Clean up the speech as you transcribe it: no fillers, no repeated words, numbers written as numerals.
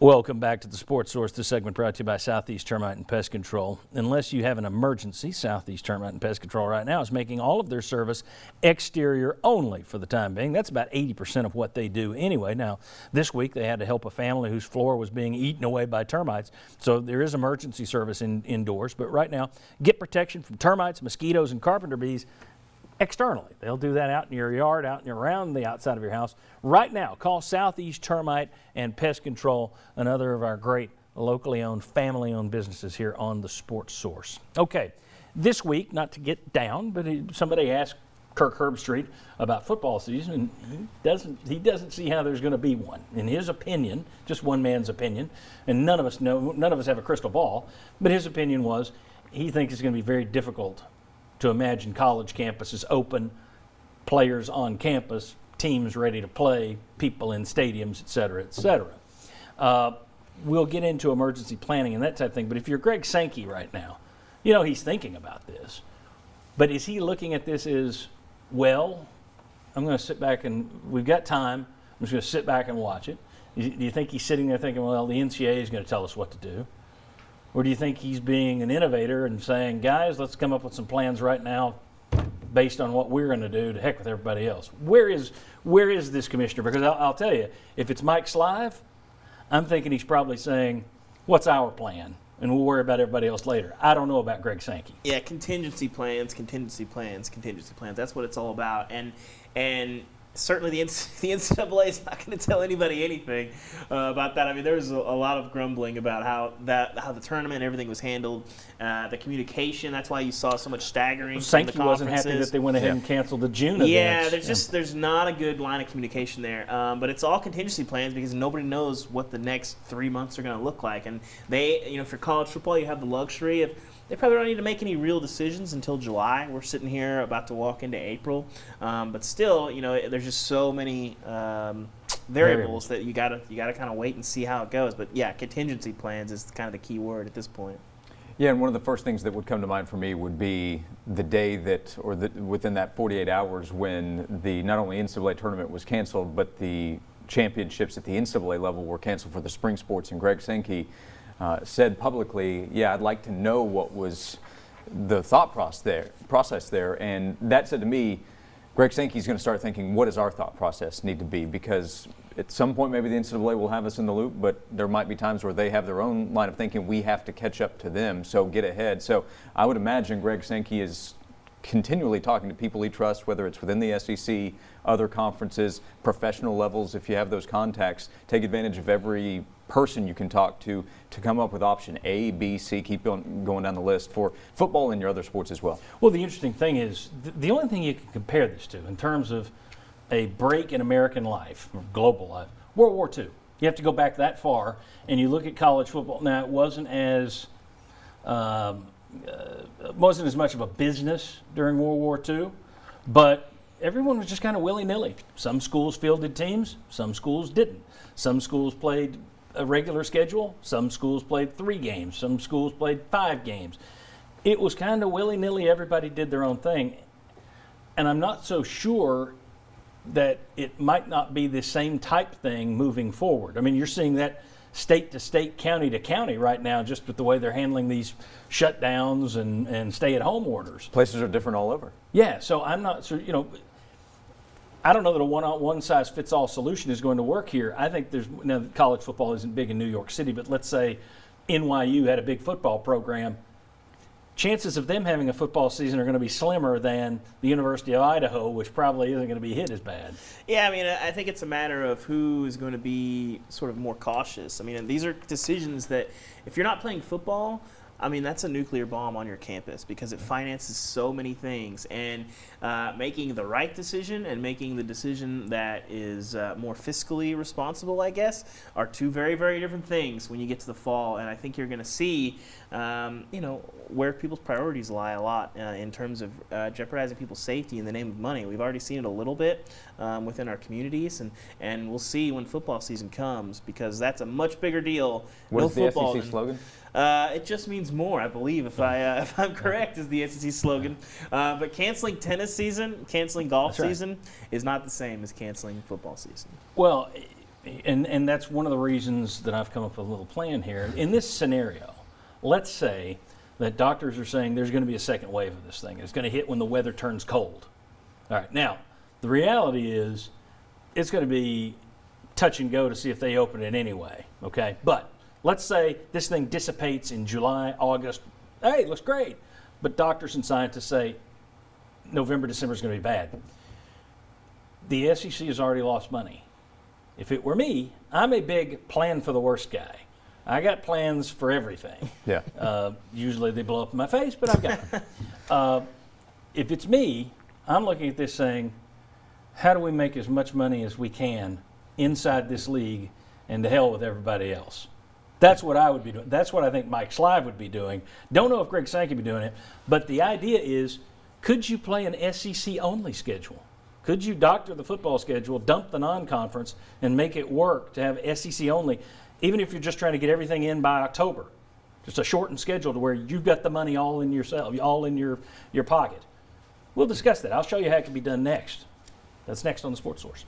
Welcome back to the Sports Source. This segment brought to you by Southeast Termite and Pest Control. Unless you have an emergency, Southeast Termite and Pest Control right now is making all of their service exterior only for the time being. That's about 80% of what they do anyway. Now, this week they had to help a family whose floor was being eaten away by termites. So there is emergency service indoors. But right now, get protection from termites, mosquitoes, and carpenter bees externally. They'll do that out in your yard, out and around the outside of your house. Right now, call Southeast Termite and Pest Control, another of our great locally owned, family owned businesses here on the Sports Source. Okay, this week, not to get down, but somebody asked Kirk Herbstreit about football season, and he doesn't see how there's going to be one. In his opinion, just one man's opinion, and none of us have a crystal ball, but his opinion was he thinks it's going to be very difficult to imagine college campuses open, players on campus, teams ready to play, people in stadiums, et cetera, et cetera. We'll get into emergency planning and that type of thing, but if you're Greg Sankey right now, you know he's thinking about this. But is he looking at this as, well, I'm going to sit back and we've got time, I'm just going to sit back and watch it? Do you think he's sitting there thinking, well, the NCAA is going to tell us what to do? Or do you think he's being an innovator and saying, guys, let's come up with some plans right now based on what we're going to do, to heck with everybody else? Where is this commissioner? Because I'll tell you, if it's Mike Slive, I'm thinking he's probably saying, what's our plan? And we'll worry about everybody else later. I don't know about Greg Sankey. Yeah, contingency plans. That's what it's all about. And certainly the NCAA is not going to tell anybody anything about that. I mean, there was a lot of grumbling about how the tournament and everything was handled, the communication. That's why you saw so much staggering. Sankey wasn't happy that they went ahead and canceled the June events. Yeah, there's not a good line of communication there. But it's all contingency plans because nobody knows what the next 3 months are going to look like. And for college football, you have the luxury of they probably don't need to make any real decisions until July. We're sitting here about to walk into April, but still, there's just so many variables that you gotta kind of wait and see how it goes. But yeah, contingency plans is kind of the key word at this point. Yeah, and one of the first things that would come to mind for me would be the day within that 48 hours when the not only NCAA tournament was canceled, but the championships at the NCAA level were canceled for the spring sports, and Greg Sankey said publicly, yeah, I'd like to know what was the thought process there. And that said to me, Greg Sankey's going to start thinking, what does our thought process need to be? Because at some point maybe the NCAA will have us in the loop, but there might be times where they have their own line of thinking. We have to catch up to them, so get ahead. So I would imagine Greg Sankey is continually talking to people he trusts, whether it's within the SEC, other conferences, professional levels. If you have those contacts, take advantage of every person you can talk to come up with option A, B, C, keep going down the list for football and your other sports as well. Well, the interesting thing is, the only thing you can compare this to in terms of a break in American life, or global life, World War II. You have to go back that far, and you look at college football. Now, it wasn't as much of a business during World War II, but everyone was just kind of willy-nilly. Some schools fielded teams, some schools didn't. Some schools played a regular schedule, some schools played 3 games, some schools played 5 games. It was kind of willy-nilly, everybody did their own thing. And I'm not so sure that it might not be the same type thing moving forward. I mean, you're seeing that state to state, county to county right now, just with the way they're handling these shutdowns and stay-at-home orders. Places are different all over. Yeah, so I'm not sure, I don't know that a one-size-fits-all solution is going to work here. I think college football isn't big in New York City, but let's say NYU had a big football program. Chances of them having a football season are going to be slimmer than the University of Idaho, which probably isn't going to be hit as bad. Yeah, I mean, I think it's a matter of who is going to be sort of more cautious. I mean, these are decisions that if you're not playing football, I mean, that's a nuclear bomb on your campus because it finances so many things. And making the right decision and making the decision that is more fiscally responsible, I guess, are two very, very different things when you get to the fall. And I think you're going to see, where people's priorities lie a lot in terms of jeopardizing people's safety in the name of money. We've already seen it a little bit within our communities, and we'll see when football season comes because that's a much bigger deal. What is the SEC slogan? It just means more, I believe, if I'm correct, is the SEC slogan. But canceling tennis season, canceling golf season is not the same as canceling football season. Well, and that's one of the reasons that I've come up with a little plan here. In this scenario, let's say that doctors are saying there's going to be a second wave of this thing. It's going to hit when the weather turns cold. All right, now, the reality is it's going to be touch and go to see if they open it anyway, okay? But let's say this thing dissipates in July, August. Hey, it looks great. But doctors and scientists say November, December is going to be bad. The SEC has already lost money. If it were me, I'm a big plan for the worst guy. I got plans for everything. Yeah. Usually they blow up in my face, but I've got them. If it's me, I'm looking at this saying, how do we make as much money as we can inside this league and to hell with everybody else? That's what I would be doing. That's what I think Mike Slive would be doing. Don't know if Greg Sankey would be doing it, but the idea is, could you play an SEC-only schedule? Could you doctor the football schedule, dump the non-conference, and make it work to have SEC only, even if you're just trying to get everything in by October? Just a shortened schedule to where you've got the money all in yourself, all in your pocket. We'll discuss that. I'll show you how it can be done next. That's next on the Sports Source.